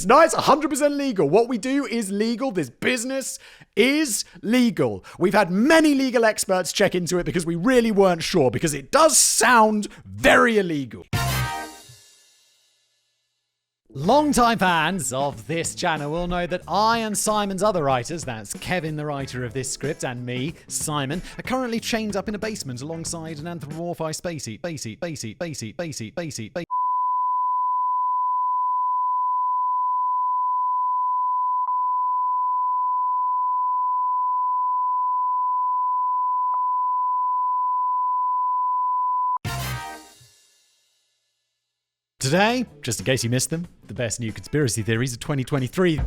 No, it's 100% legal. What we do is legal. This business is legal. We've had many legal experts check into it because we really weren't sure, because it does sound very illegal. Longtime fans of this channel will know that I and Simon's other writers, that's Kevin, the writer of this script, and me, Simon, are currently chained up in a basement alongside an anthropomorphized spacey. Today, just in case you missed them, the best new conspiracy theories of 2023.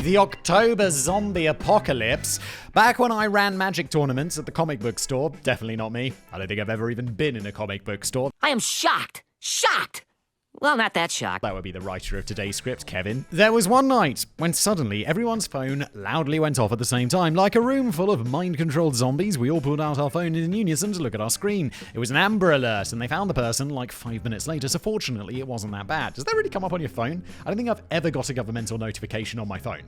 The October zombie apocalypse. Back when I ran magic tournaments at the comic book store, definitely not me. I don't think I've ever even been in a comic book store. I am shocked. Shocked. Well, not that shocked. That would be the writer of today's script, Kevin. There was one night when suddenly everyone's phone loudly went off at the same time. Like a room full of mind-controlled zombies, we all pulled out our phone in unison to look at our screen. It was an Amber Alert, and they found the person like 5 minutes later, so fortunately it wasn't that bad. Does that really come up on your phone? I don't think I've ever got a governmental notification on my phone.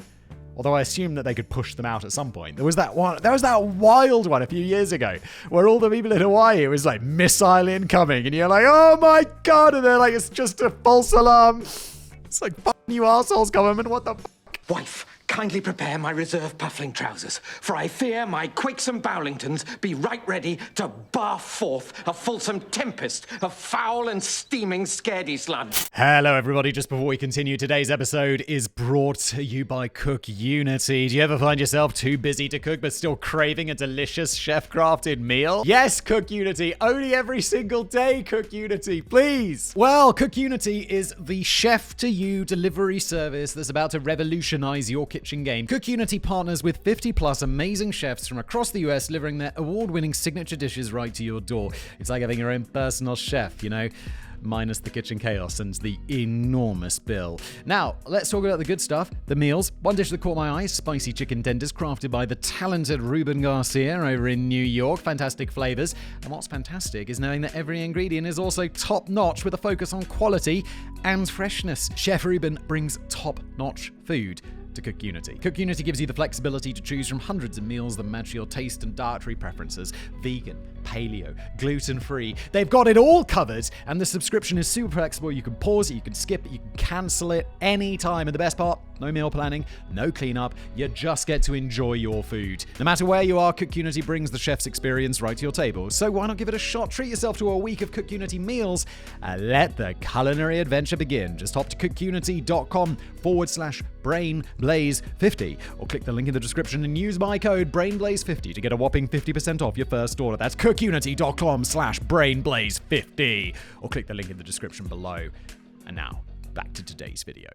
Although I assume that they could push them out at some point. There was that wild one a few years ago where all the people in Hawaii, it was like missile incoming, and you're like, oh my god, and they're like, it's just a false alarm. It's like, fuck you assholes, government, what the fuck? Wife, kindly prepare my reserve puffling trousers, for I fear my quakesome Bowlingtons be right ready to bar forth a fulsome tempest of foul and steaming scaredy sludge. Hello everybody, just before we continue, today's episode is brought to you by Cook Unity. Do you ever find yourself too busy to cook but still craving a delicious chef-crafted meal? Yes, Cook Unity, only every single day, Cook Unity, please! Well, Cook Unity is the chef-to-you delivery service that's about to revolutionize your kitchen game. Cook Unity partners with 50 plus amazing chefs from across the US, delivering their award-winning signature dishes right to your door. It's like having your own personal chef, you know? Minus the kitchen chaos and the enormous bill. Now, let's talk about the good stuff, the meals. One dish that caught my eye, spicy chicken tenders crafted by the talented Ruben Garcia over in New York. Fantastic flavors. And what's fantastic is knowing that every ingredient is also top-notch with a focus on quality and freshness. Chef Ruben brings top-notch food to Cook Unity. Cook Unity gives you the flexibility to choose from hundreds of meals that match your taste and dietary preferences. Vegan, paleo, gluten-free. They've got it all covered, and the subscription is super flexible. You can pause it, you can skip it, you can cancel it anytime. And the best part, no meal planning, no cleanup. You just get to enjoy your food. No matter where you are, Cook Unity brings the chef's experience right to your table. So why not give it a shot? Treat yourself to a week of Cook Unity meals and let the culinary adventure begin. Just hop to cookunity.com/brainblaze50 or click the link in the description and use my code brainblaze50 to get a whopping 50% off your first order. That's cookunity.com/brainblaze50 or click the link in the description below. And now, back to today's video.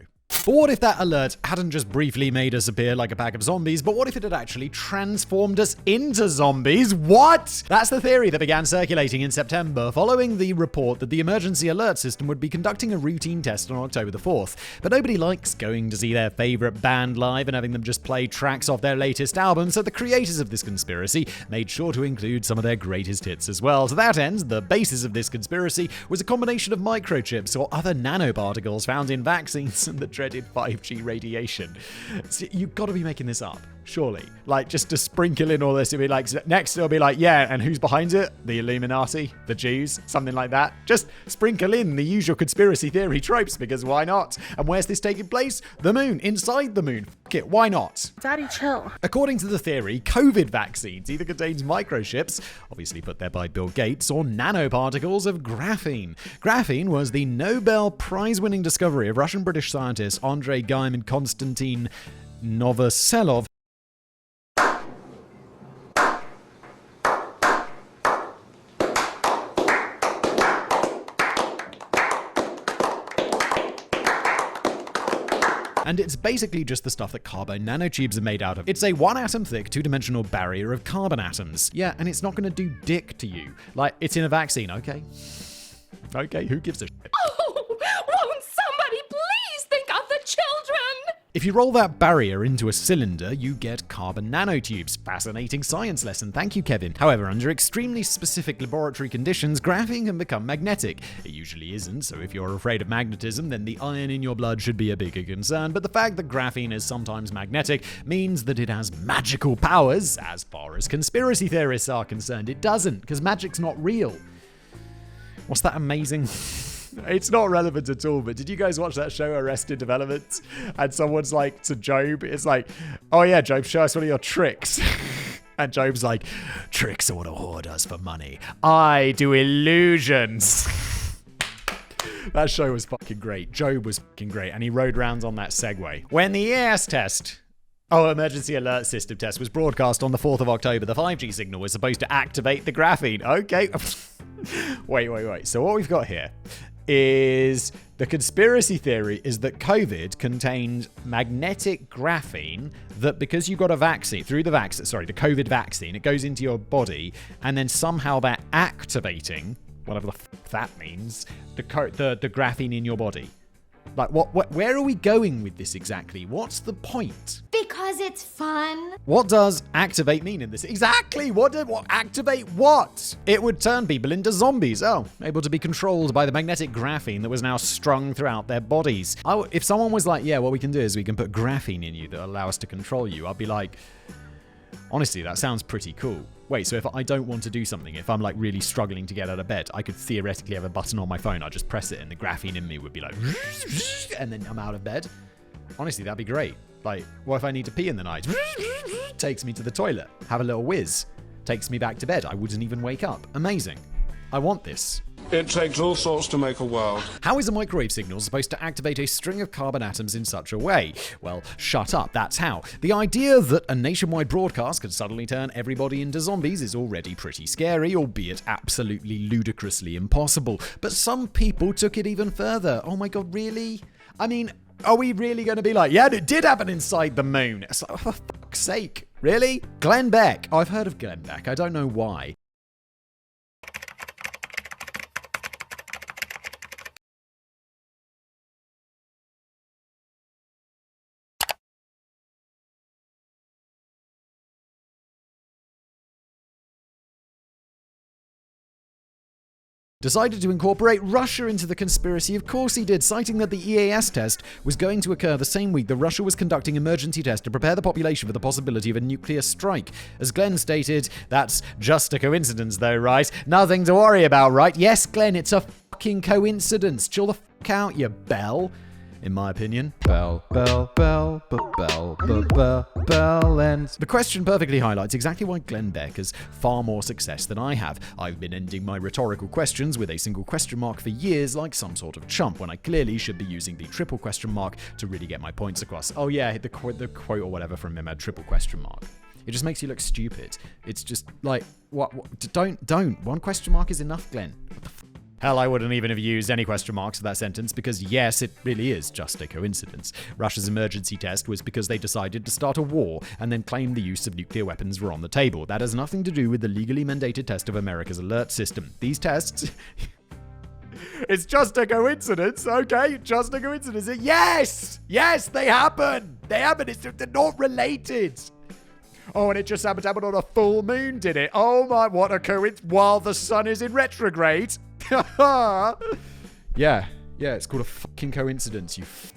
But what if that alert hadn't just briefly made us appear like a pack of zombies, but what if it had actually transformed us into zombies? What? That's the theory that began circulating in September following the report that the emergency alert system would be conducting a routine test on October the 4th. But nobody likes going to see their favorite band live and having them just play tracks off their latest album, so the creators of this conspiracy made sure to include some of their greatest hits as well. To that end, the basis of this conspiracy was a combination of microchips or other nanoparticles found in vaccines and the dreaded 5G radiation. So you've got to be making this up, surely. Like, just to sprinkle in all this, it'll be like, next it'll be like, yeah, and who's behind it? The Illuminati? The Jews? Something like that. Just sprinkle in the usual conspiracy theory tropes, because why not? And where's this taking place? The moon. Inside the moon. Fuck it, why not? Daddy, chill. According to the theory, COVID vaccines either contains microchips, obviously put there by Bill Gates, or nanoparticles of graphene. Graphene was the Nobel Prize-winning discovery of Russian-British scientists Andrei Geim and Konstantin Novoselov. And it's basically just the stuff that carbon nanotubes are made out of. It's a one-atom thick, two-dimensional barrier of carbon atoms. Yeah, and it's not going to do dick to you. Like, it's in a vaccine, okay? Okay, who gives a shit? Oh, won't somebody please think of the children? If you roll that barrier into a cylinder, you get carbon nanotubes. Fascinating science lesson. Thank you, Kevin. However, under extremely specific laboratory conditions, graphene can become magnetic. It usually isn't, so if you're afraid of magnetism, then the iron in your blood should be a bigger concern. But the fact that graphene is sometimes magnetic means that it has magical powers. As far as conspiracy theorists are concerned, it doesn't, because magic's not real. What's that amazing? It's not relevant at all, but did you guys watch that show, Arrested Development? And someone's like to Job, it's like, oh yeah, Job, show us one of your tricks. And Job's like, tricks are what a whore does for money. I do illusions. That show was fucking great. Job was fucking great. And he rode rounds on that Segway. When the EAS test, emergency alert system test, was broadcast on the 4th of October, the 5G signal was supposed to activate the graphene. Okay. Wait. So what we've got here is the conspiracy theory is that COVID contained magnetic graphene that because you got a vaccine, the COVID vaccine, it goes into your body and then somehow they're activating, whatever the fuck that means, the graphene in your body. Like, where are we going with this exactly? What's the point? Because it's fun. What does activate mean in this? Exactly! What activate what? It would turn people into zombies. Oh, able to be controlled by the magnetic graphene that was now strung throughout their bodies. If someone was like, yeah, what we can do is we can put graphene in you that allow us to control you, I'd be like, honestly, that sounds pretty cool. Wait, so if I don't want to do something, if I'm like really struggling to get out of bed, I could theoretically have a button on my phone. I'd just press it and the graphene in me would be like, and then I'm out of bed. Honestly, that'd be great. Like, what if I need to pee in the night? Takes me to the toilet. Have a little whiz. Takes me back to bed. I wouldn't even wake up. Amazing. I want this. It takes all sorts to make a world. How is a microwave signal supposed to activate a string of carbon atoms in such a way? Well, shut up, that's how. The idea that a nationwide broadcast could suddenly turn everybody into zombies is already pretty scary, albeit absolutely ludicrously impossible. But some people took it even further. Oh my god, really? I mean, are we really going to be like, yeah, it did happen inside the moon? It's like, oh, for fuck's sake. Really? Glenn Beck. I've heard of Glenn Beck. I don't know why. Decided to incorporate Russia into the conspiracy. Of course he did, citing that the EAS test was going to occur the same week that Russia was conducting emergency tests to prepare the population for the possibility of a nuclear strike. As Glenn stated, that's just a coincidence though, right? Nothing to worry about, right? Yes, Glenn, it's a fucking coincidence. Chill the fuck out, you bell. In my opinion. Bell, and the question perfectly highlights exactly why Glenn Beck has far more success than I have. I've been ending my rhetorical questions with a single question mark for years like some sort of chump, when I clearly should be using the triple question mark to really get my points across. Oh yeah, the quote or whatever from him had triple question mark. It just makes you look stupid. It's just like, what don't. One question mark is enough, Glenn. What the f***? Hell, I wouldn't even have used any question marks for that sentence because, yes, it really is just a coincidence. Russia's emergency test was because they decided to start a war and then claimed the use of nuclear weapons were on the table. That has nothing to do with the legally mandated test of America's alert system. These tests... It's just a coincidence, okay? Just a coincidence. Yes! Yes, they happen! They happen. They're not related. Oh, and it just happened to happen on a full moon, did it? Oh my, what a coincidence. While the sun is in retrograde. Yeah, it's called a fucking coincidence, you fucking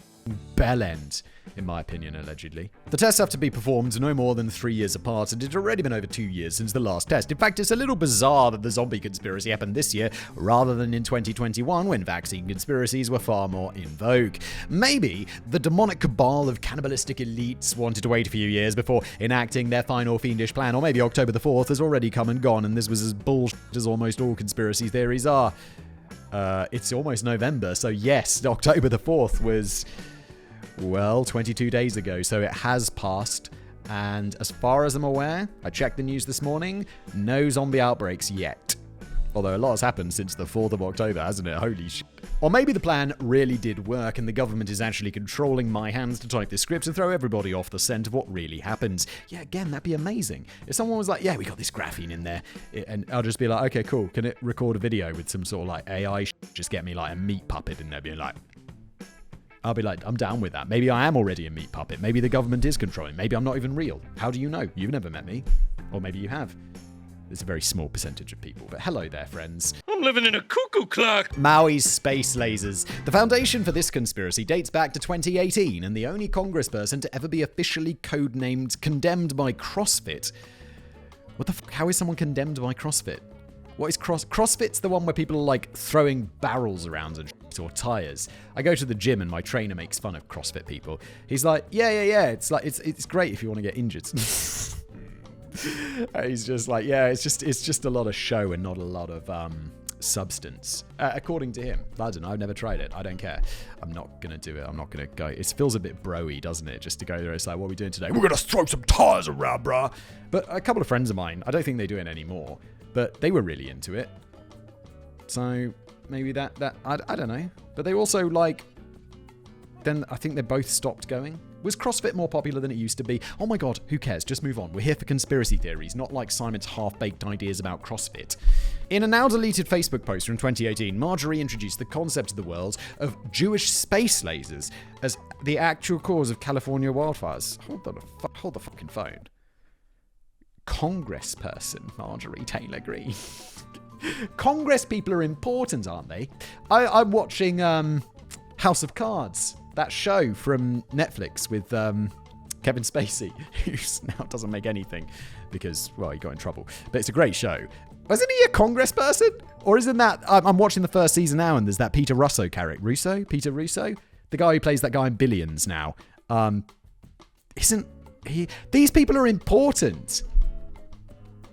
bellend, in my opinion, allegedly. The tests have to be performed no more than 3 years apart, and it's already been over 2 years since the last test. In fact, it's a little bizarre that the zombie conspiracy happened this year, rather than in 2021, when vaccine conspiracies were far more in vogue. Maybe the demonic cabal of cannibalistic elites wanted to wait a few years before enacting their final fiendish plan, or maybe October the 4th has already come and gone, and this was as bullshit as almost all conspiracy theories are. It's almost November, so yes, October the 4th was... well, 22 days ago, so it has passed, and as far as I'm aware, I checked the news this morning, no zombie outbreaks yet. Although a lot has happened since the 4th of October, hasn't it? Holy shit. Or maybe the plan really did work and the government is actually controlling my hands to type this script and throw everybody off the scent of what really happens. Yeah, again, that'd be amazing. If someone was like, yeah, we got this graphene in there, and I'll just be like, okay, cool, can it record a video with some sort of like AI just get me like a meat puppet in there being like, I'll be like, I'm down with that. Maybe I am already a meat puppet. Maybe the government is controlling. Maybe I'm not even real. How do you know? You've never met me. Or maybe you have. It's a very small percentage of people. But hello there, friends. I'm living in a cuckoo clock. Maui's space lasers. The foundation for this conspiracy dates back to 2018, and the only congressperson to ever be officially codenamed condemned by CrossFit. What the fuck? How is someone condemned by CrossFit? What is CrossFit's the one where people are like throwing barrels around and shit, or tires. I go to the gym and my trainer makes fun of CrossFit people. He's like, yeah. It's like it's great if you want to get injured. He's just like, yeah, it's just a lot of show and not a lot of substance, according to him. I don't know. I've never tried it. I don't care. I'm not gonna do it. I'm not gonna go. It feels a bit bro-y, doesn't it? Just to go there. It's like, what are we doing today? We're gonna throw some tires around, bruh. But a couple of friends of mine, I don't think they do it anymore, but they were really into it. So maybe that I don't know. But they also like. Then I think they both stopped going. Was CrossFit more popular than it used to be? Oh my god, who cares? Just move on. We're here for conspiracy theories, not like Simon's half-baked ideas about CrossFit. In a now-deleted Facebook post from 2018, Marjorie introduced the concept to the world of Jewish space lasers as the actual cause of California wildfires. Hold the fucking phone. Congressperson Marjorie Taylor Greene. Congress people are important, aren't they? I'm watching House of Cards. That show from Netflix with Kevin Spacey, who now doesn't make anything because, well, he got in trouble. But it's a great show. Wasn't he a congressperson? Or isn't that... I'm watching the first season now, and there's that Peter Russo character. Peter Russo? The guy who plays that guy in Billions now. Isn't he... These people are important.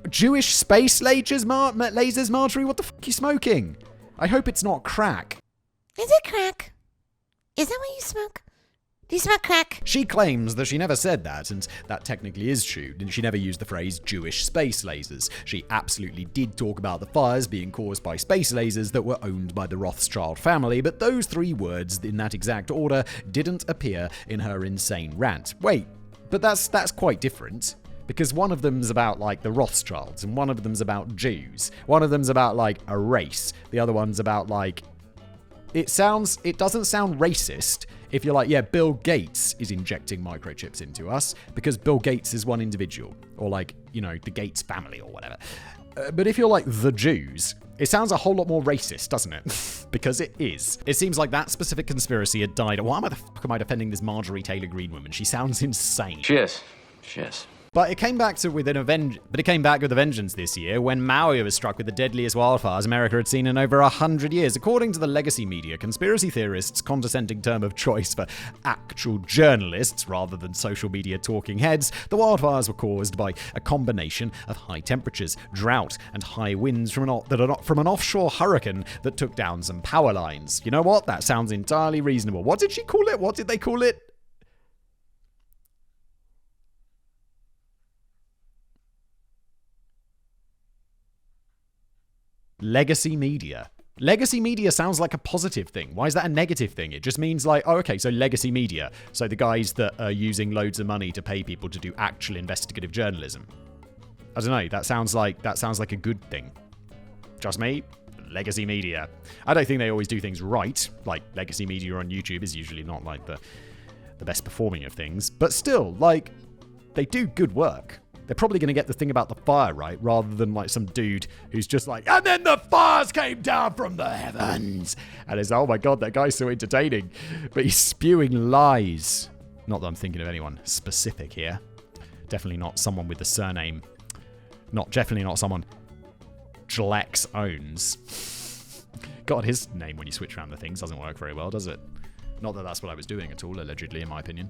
Jewish space lasers, Marjorie? What the fuck are you smoking? I hope it's not crack. Is it crack? Is that what you smoke? Do you smoke crack? She claims that she never said that, and that technically is true. She never used the phrase Jewish space lasers. She absolutely did talk about the fires being caused by space lasers that were owned by the Rothschild family, but those three words in that exact order didn't appear in her insane rant. Wait, but that's quite different. Because one of them's about, like, the Rothschilds, and one of them's about Jews. One of them's about, like, a race. The other one's about, like... It doesn't sound racist if you're like, yeah, Bill Gates is injecting microchips into us because Bill Gates is one individual, or like, you know, the Gates family or whatever. But if you're like the Jews, it sounds a whole lot more racist, doesn't it? Because it is. It seems like that specific conspiracy had died. Why the fuck am I defending this Marjorie Taylor Greene woman? She sounds insane. She is. But it came back with a vengeance this year when Maui was struck with the deadliest wildfires America had seen in over 100 years. According to the legacy media, conspiracy theorists' condescending term of choice for actual journalists rather than social media talking heads, the wildfires were caused by a combination of high temperatures, drought, and high winds from an offshore hurricane that took down some power lines. You know what? That sounds entirely reasonable. What did she call it? What did they call it? Legacy media. Legacy media sounds like a positive thing. Why is that a negative thing? It just means like, oh, okay, so legacy media. So the guys that are using loads of money to pay people to do actual investigative journalism. I don't know. That sounds like a good thing. Just me? Legacy media. I don't think they always do things right. Like legacy media on YouTube is usually not like the best performing of things. But still, like, they do good work. They're probably going to get the thing about the fire right, rather than like some dude who's just like, and then the fires came down from the heavens. And it's, oh my god, that guy's so entertaining. But he's spewing lies. Not that I'm thinking of anyone specific here. Definitely not someone with the surname. Definitely not someone Jlex owns. God, his name when you switch around the things doesn't work very well, does it? Not that that's what I was doing at all, allegedly, in my opinion.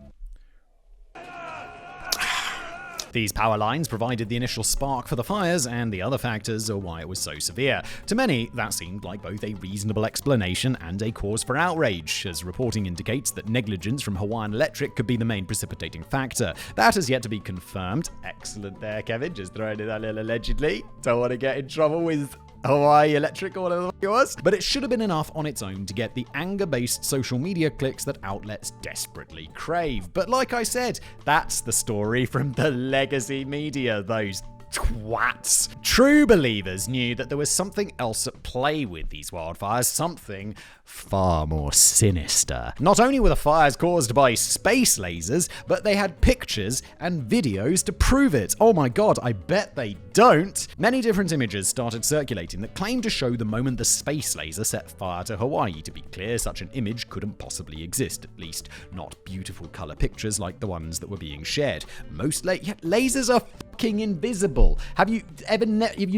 These power lines provided the initial spark for the fires, and the other factors are why it was so severe. To many, that seemed like both a reasonable explanation and a cause for outrage, as reporting indicates that negligence from Hawaiian Electric could be the main precipitating factor. That has yet to be confirmed. Excellent there, Kevin. Just throwing in that little allegedly. Don't want to get in trouble with Hawaii Electric or whatever it was. But it should have been enough on its own to get the anger-based social media clicks that outlets desperately crave. But like I said, that's the story from the legacy media, those twats. True believers knew that there was something else at play with these wildfires, something far more sinister. Not only were the fires caused by space lasers, but they had pictures and videos to prove it. Oh my god, I bet they don't. Many different images started circulating that claimed to show the moment the space laser set fire to Hawaii. To be clear, such an image couldn't possibly exist, at least not beautiful color pictures like the ones that were being shared. Most lasers are fucking invisible. Have you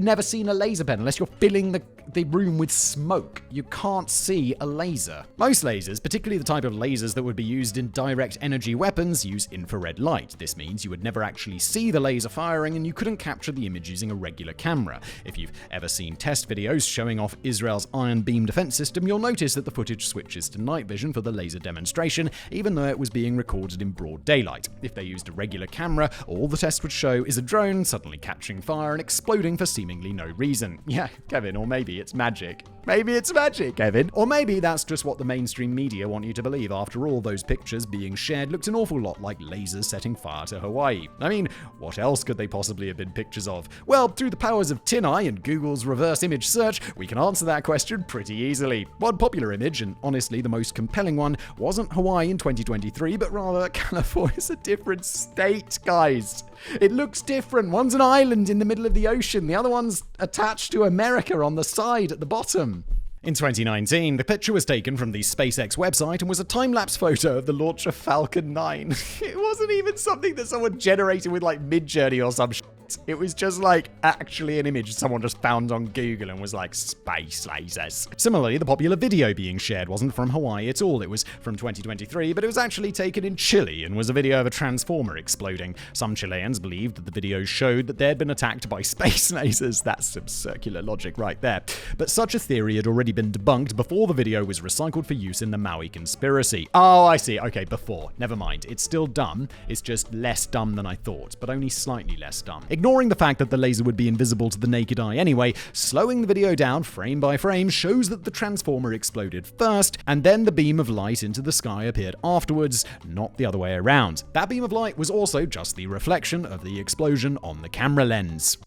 never seen a laser pen unless you're filling the room with smoke? You can't see a laser. Most lasers, particularly the type of lasers that would be used in direct energy weapons, use infrared light. This means you would never actually see the laser firing and you couldn't capture the image using a regular camera. If you've ever seen test videos showing off Israel's Iron Beam defense system, you'll notice that the footage switches to night vision for the laser demonstration, even though it was being recorded in broad daylight. If they used a regular camera, all the test would show is a drone suddenly catching fire and exploding for seemingly no reason. Yeah, Kevin, or maybe it's magic. Maybe it's magic, Kevin. Or maybe that's just what the mainstream media want you to believe. After all, those pictures being shared looked an awful lot like lasers setting fire to Hawaii. I mean, what else could they possibly have been pictures of? Well, through the powers of TinEye and Google's reverse image search, we can answer that question pretty easily. One popular image, and honestly the most compelling one, wasn't Hawaii in 2023, but rather California's a different state, guys. It looks different. One's an island in the middle of the ocean. The other one's attached to America on the side at the bottom. In 2019, the picture was taken from the SpaceX website and was a time-lapse photo of the launch of Falcon 9. It wasn't even something that someone generated with like Midjourney or some shit. It was just like actually an image someone just found on Google and was like, space lasers. Similarly, the popular video being shared wasn't from Hawaii at all. It was from 2023, but it was actually taken in Chile and was a video of a transformer exploding. Some Chileans believed that the video showed that they had been attacked by space lasers. That's some circular logic right there. But such a theory had already been debunked before the video was recycled for use in the Maui conspiracy. Oh, I see. Okay, before. Never mind. It's still dumb. It's just less dumb than I thought, but only slightly less dumb. Ignoring the fact that the laser would be invisible to the naked eye anyway, slowing the video down frame by frame shows that the transformer exploded first, and then the beam of light into the sky appeared afterwards, not the other way around. That beam of light was also just the reflection of the explosion on the camera lens.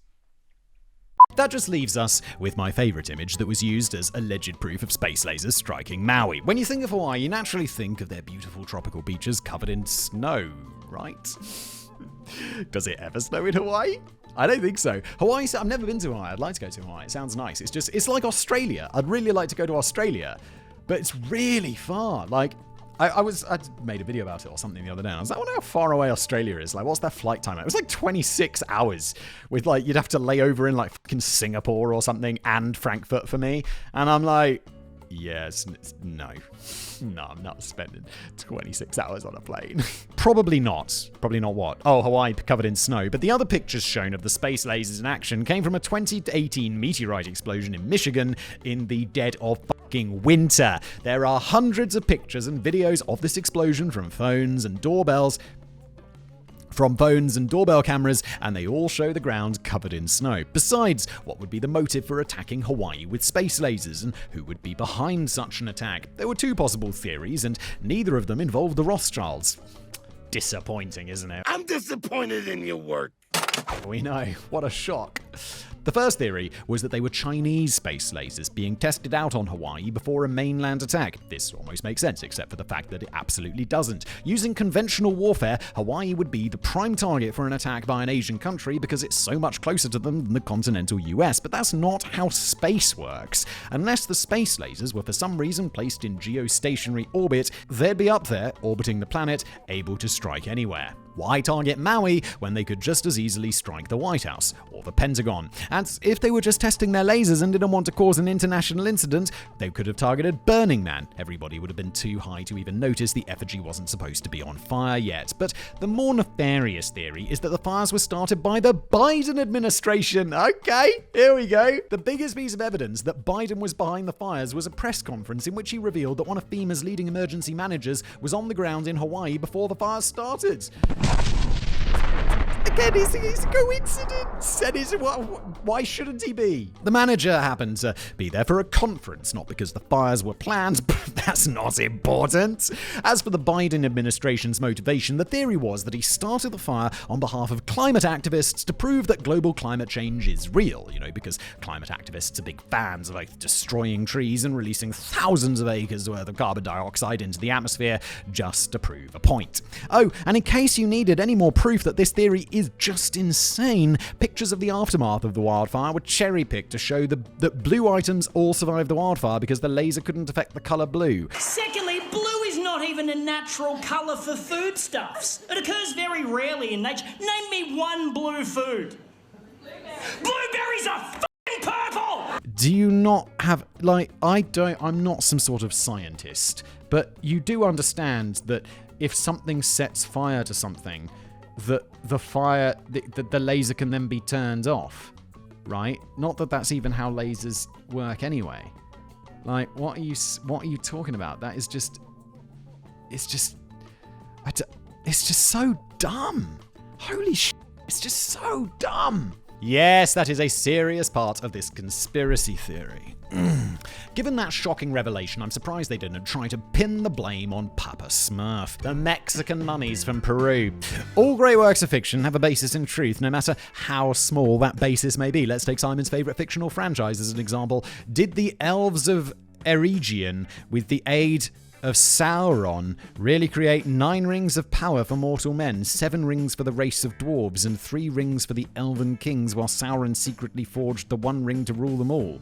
That just leaves us with my favorite image that was used as alleged proof of space lasers striking Maui. When you think of Hawaii, you naturally think of their beautiful tropical beaches covered in snow, right? Does it ever snow in Hawaii? I don't think so. Hawaii, I've never been to Hawaii. I'd like to go to Hawaii. It sounds nice. It's like Australia. I'd really like to go to Australia, but it's really far. Like, I made a video about it or something the other day. I was like, I wonder how far away Australia is. Like, what's their flight time? It was like 26 hours with like, you'd have to lay over in like fucking Singapore or something and Frankfurt for me. And I'm like, yes, no, I'm not spending 26 hours on a plane. Probably not. Probably not what? Oh, Hawaii covered in snow. But the other pictures shown of the space lasers in action came from a 2018 meteorite explosion in Michigan in the dead of fucking winter. There are hundreds of pictures and videos of this explosion from phones and doorbell cameras, and they all show the ground covered in snow. Besides, what would be the motive for attacking Hawaii with space lasers, and who would be behind such an attack? There were two possible theories, and neither of them involved the Rothschilds. Disappointing, isn't it? I'm disappointed in your work. We know. What a shock. The first theory was that they were Chinese space lasers being tested out on Hawaii before a mainland attack. This almost makes sense, except for the fact that it absolutely doesn't. Using conventional warfare, Hawaii would be the prime target for an attack by an Asian country because it's so much closer to them than the continental US. But that's not how space works. Unless the space lasers were for some reason placed in geostationary orbit, they'd be up there, orbiting the planet, able to strike anywhere. Why target Maui when they could just as easily strike the White House or the Pentagon? And if they were just testing their lasers and didn't want to cause an international incident, they could have targeted Burning Man. Everybody would have been too high to even notice the effigy wasn't supposed to be on fire yet. But the more nefarious theory is that the fires were started by the Biden administration. Okay, here we go. The biggest piece of evidence that Biden was behind the fires was a press conference in which he revealed that one of FEMA's leading emergency managers was on the ground in Hawaii before the fires started. again, he's a coincidence. And why shouldn't he be? The manager happened to be there for a conference, not because the fires were planned, but that's not important. As for the Biden administration's motivation, the theory was that he started the fire on behalf of climate activists to prove that global climate change is real, because climate activists are big fans of destroying trees and releasing thousands of acres worth of carbon dioxide into the atmosphere just to prove a point. Oh, and in case you needed any more proof that this theory is just insane, pictures of the aftermath of the wildfire were cherry-picked to show that blue items all survived the wildfire because the laser couldn't affect the color blue. Secondly, blue is not even a natural colour for foodstuffs. It occurs very rarely in nature. Name me one blue food. Blueberries are f***ing purple! Do you not have, I'm not some sort of scientist, but you do understand that if something sets fire to something, that the laser can then be turned off, right? Not that that's even how lasers work anyway. What are you talking about? That is just, it's just so dumb. Holy shit, it's just so dumb. Yes, that is a serious part of this conspiracy theory. Given that shocking revelation, I'm surprised they didn't try to pin the blame on Papa Smurf, the Mexican mummies from Peru. All great works of fiction have a basis in truth, no matter how small that basis may be. Let's take Simon's favourite fictional franchise as an example. Did the elves of Eregion, with the aid of Sauron, really create 9 rings of power for mortal men, 7 rings for the race of dwarves, and 3 rings for the elven kings, while Sauron secretly forged the 1 ring to rule them all?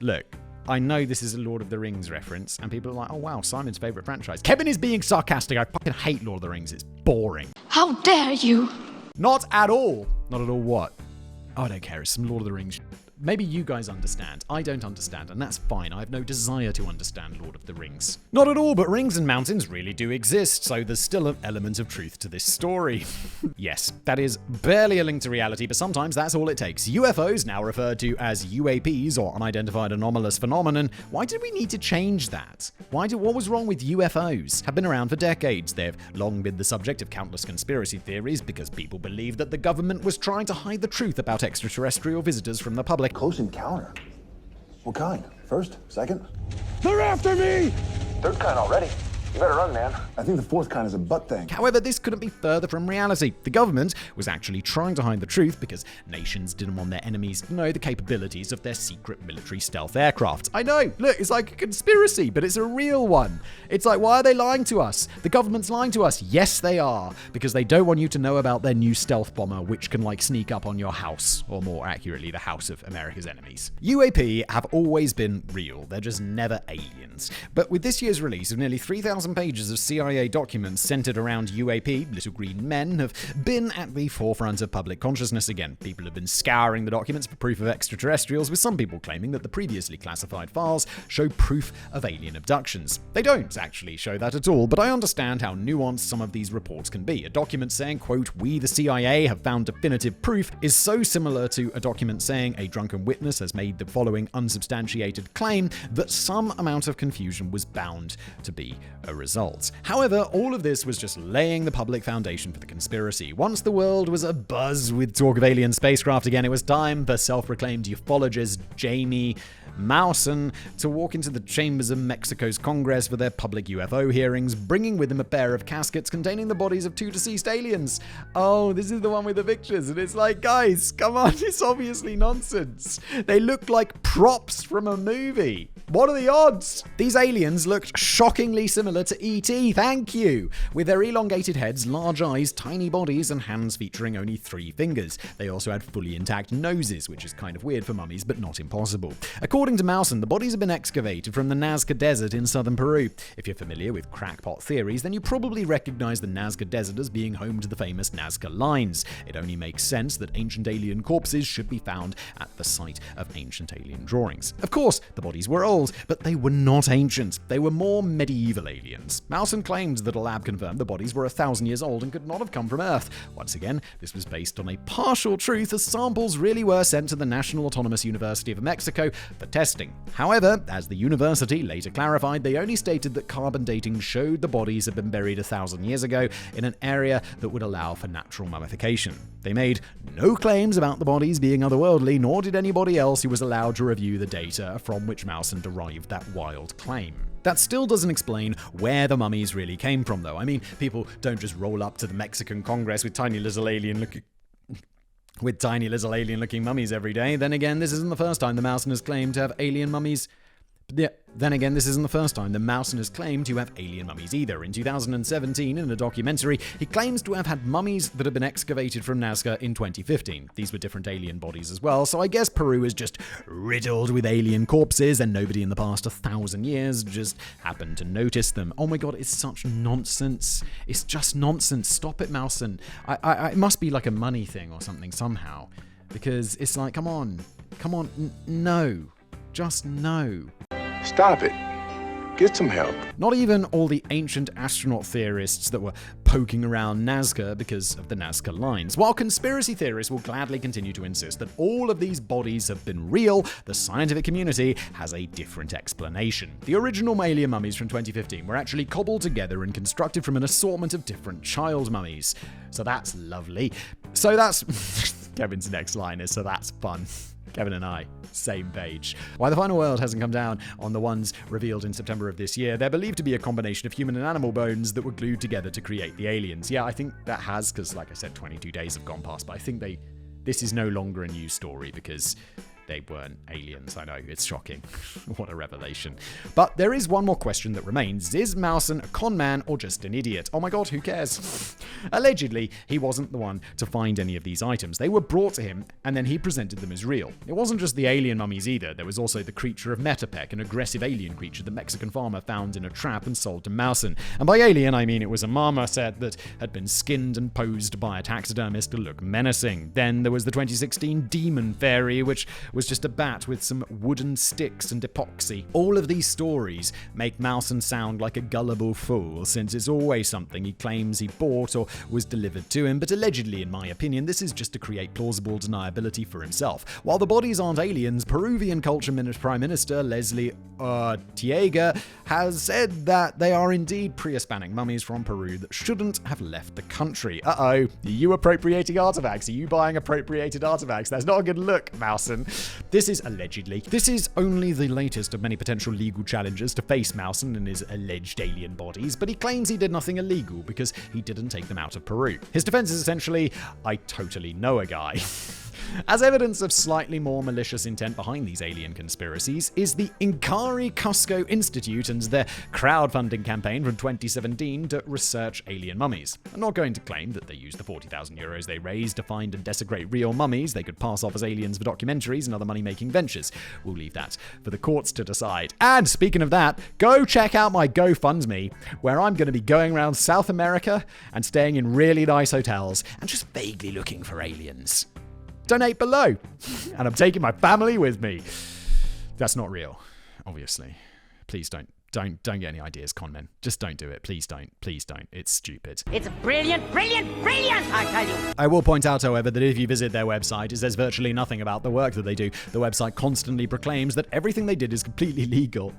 Look, I know this is a Lord of the Rings reference, and people are like, oh wow, Simon's favourite franchise. Kevin is being sarcastic. I fucking hate Lord of the Rings. It's boring. How dare you? Not at all. Not at all what? Oh, I don't care. It's some Lord of the Rings. Maybe you guys understand. I don't understand, and that's fine. I have no desire to understand Lord of the Rings. Not at all, but rings and mountains really do exist, so there's still an element of truth to this story. Yes, that is barely a link to reality, but sometimes that's all it takes. UFOs, now referred to as UAPs, or unidentified anomalous phenomenon. Why did we need to change that? What was wrong with UFOs? Have been around for decades. They've long been the subject of countless conspiracy theories because people believe that the government was trying to hide the truth about extraterrestrial visitors from the public. Close encounter? What kind? First? Second? They're after me! Third kind already. You better run, man. I think the fourth kind is a butt thing. However, this couldn't be further from reality. The government was actually trying to hide the truth because nations didn't want their enemies to know the capabilities of their secret military stealth aircraft. I know, look, it's like a conspiracy, but it's a real one. It's like, why are they lying to us? The government's lying to us. Yes, they are, because they don't want you to know about their new stealth bomber, which can sneak up on your house, or more accurately, the house of America's enemies. UAP have always been real. They're just never aliens. But with this year's release of nearly 3,000 pages of CIA documents centered around UAP, little green men have been at the forefront of public consciousness again. People have been scouring the documents for proof of extraterrestrials, with some people claiming that the previously classified files show proof of alien abductions. They don't actually show that at all, but I understand how nuanced some of these reports can be. A document saying, quote, "We the CIA have found definitive proof," is so similar to a document saying a drunken witness has made the following unsubstantiated claim that some amount of confusion was bound to be a result. However, all of this was just laying the public foundation for the conspiracy. Once the world was abuzz with talk of alien spacecraft again, it was time for self-proclaimed ufologist Jamie Maussan to walk into the chambers of Mexico's Congress for their public UFO hearings, bringing with him a pair of caskets containing the bodies of 2 deceased aliens. Oh, this is the one with the pictures, and it's like, guys, come on, it's obviously nonsense. They look like props from a movie. What are the odds? These aliens looked shockingly similar to E.T., thank you, with their elongated heads, large eyes, tiny bodies, and hands featuring only 3 fingers. They also had fully intact noses, which is kind of weird for mummies, but not impossible. According to Maussan, the bodies have been excavated from the Nazca Desert in southern Peru. If you're familiar with crackpot theories, then you probably recognize the Nazca Desert as being home to the famous Nazca Lines. It only makes sense that ancient alien corpses should be found at the site of ancient alien drawings. Of course, the bodies were old, but they were not ancient. They were more medieval aliens. Maussan claimed that a lab confirmed the bodies were 1,000 years old and could not have come from Earth. Once again, this was based on a partial truth, as samples really were sent to the National Autonomous University of Mexico for testing. However, as the university later clarified, they only stated that carbon dating showed the bodies had been buried 1,000 years ago in an area that would allow for natural mummification. They made no claims about the bodies being otherworldly, nor did anybody else who was allowed to review the data from which Mawson derived that wild claim. That still doesn't explain where the mummies really came from, though. I mean, people don't just roll up to the Mexican Congress with tiny little alien-looking mummies every day. Then again, this isn't the first time the Mawson has claimed to have alien mummies. Yeah, then again, this isn't the first time the Mawson has claimed to have alien mummies either. In 2017, in a documentary, he claims to have had mummies that have been excavated from Nazca in 2015. These were different alien bodies as well, so I guess Peru is just riddled with alien corpses, and nobody in the past 1,000 years just happened to notice them. Oh my god, it's such nonsense. It's just nonsense. Stop it, Mawson. It must be like a money thing or something somehow. Because it's like, come on, no. Just no. Stop it. Get some help. Not even all the ancient astronaut theorists that were poking around Nazca because of the Nazca lines. While conspiracy theorists will gladly continue to insist that all of these bodies have been real, the scientific community has a different explanation. The original alien mummies from 2015 were actually cobbled together and constructed from an assortment of different child mummies. So that's lovely. So that's... Kevin's next line is, so that's fun. Kevin and I, same page. Why the final word hasn't come down on the ones revealed in September of this year, they're believed to be a combination of human and animal bones that were glued together to create the aliens. Yeah, I think that has, because like I said, 22 days have gone past, but I think this is no longer a news story because they weren't aliens. I know, it's shocking. What a revelation. But there is one more question that remains. Is Mawson a con man or just an idiot? Oh my god, who cares? Allegedly, he wasn't the one to find any of these items. They were brought to him, and then he presented them as real. It wasn't just the alien mummies either. There was also the creature of Metapec, an aggressive alien creature the Mexican farmer found in a trap and sold to Mawson. And by alien, I mean it was a marmoset that had been skinned and posed by a taxidermist to look menacing. Then there was the 2016 demon fairy, which was just a bat with some wooden sticks and epoxy. All of these stories make Mawson sound like a gullible fool, since it's always something he claims he bought or was delivered to him, but allegedly, in my opinion, this is just to create plausible deniability for himself. While the bodies aren't aliens, Peruvian Culture Prime Minister Leslie Ortega has said that they are indeed pre-Hispanic mummies from Peru that shouldn't have left the country. Uh-oh, are you appropriating artifacts? Are you buying appropriated artifacts? That's not a good look, Mawson. This is allegedly. This is only the latest of many potential legal challenges to face Mawson and his alleged alien bodies, but he claims he did nothing illegal because he didn't take them out of Peru. His defense is essentially, I totally know a guy. As evidence of slightly more malicious intent behind these alien conspiracies is the Inkari Cusco Institute and their crowdfunding campaign from 2017 to research alien mummies. I'm not going to claim that they used the 40,000 euros they raised to find and desecrate real mummies they could pass off as aliens for documentaries and other money-making ventures. We'll leave that for the courts to decide. And speaking of that, go check out my GoFundMe, where I'm going to be going around South America and staying in really nice hotels and just vaguely looking for aliens. Donate below. And I'm taking my family with me. That's not real, obviously. Please don't get any ideas, con men. Just don't do it. Please don't. Please don't. It's stupid. It's brilliant, brilliant, brilliant, I tell you. I will point out, however, that if you visit their website, it says virtually nothing about the work that they do. The website constantly proclaims that everything they did is completely legal.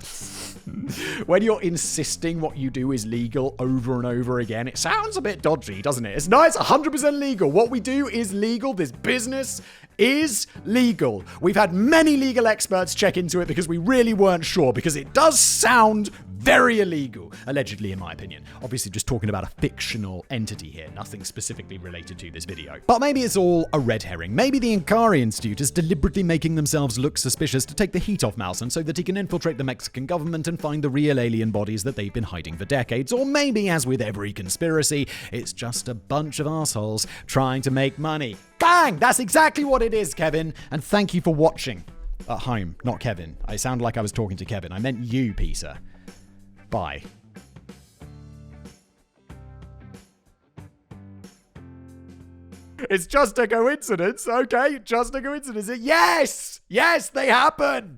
When you're insisting what you do is legal over and over again, it sounds a bit dodgy, doesn't it? It's nice, 100% legal. What we do is legal. This business is legal. We've had many legal experts check into it because we really weren't sure, because it does sound very illegal, allegedly, in my opinion. Obviously, just talking about a fictional entity here, nothing specifically related to this video. But maybe it's all a red herring. Maybe the Inkari Institute is deliberately making themselves look suspicious to take the heat off Mawson so that he can infiltrate the Mexican government and find the real alien bodies that they've been hiding for decades. Or maybe, as with every conspiracy, it's just a bunch of assholes trying to make money. Bang! That's exactly what it is, Kevin. And thank you for watching. At home, not Kevin. I sound like I was talking to Kevin. I meant you, Peter. Bye. It's just a coincidence, okay? Just a coincidence. Yes! Yes, they happen!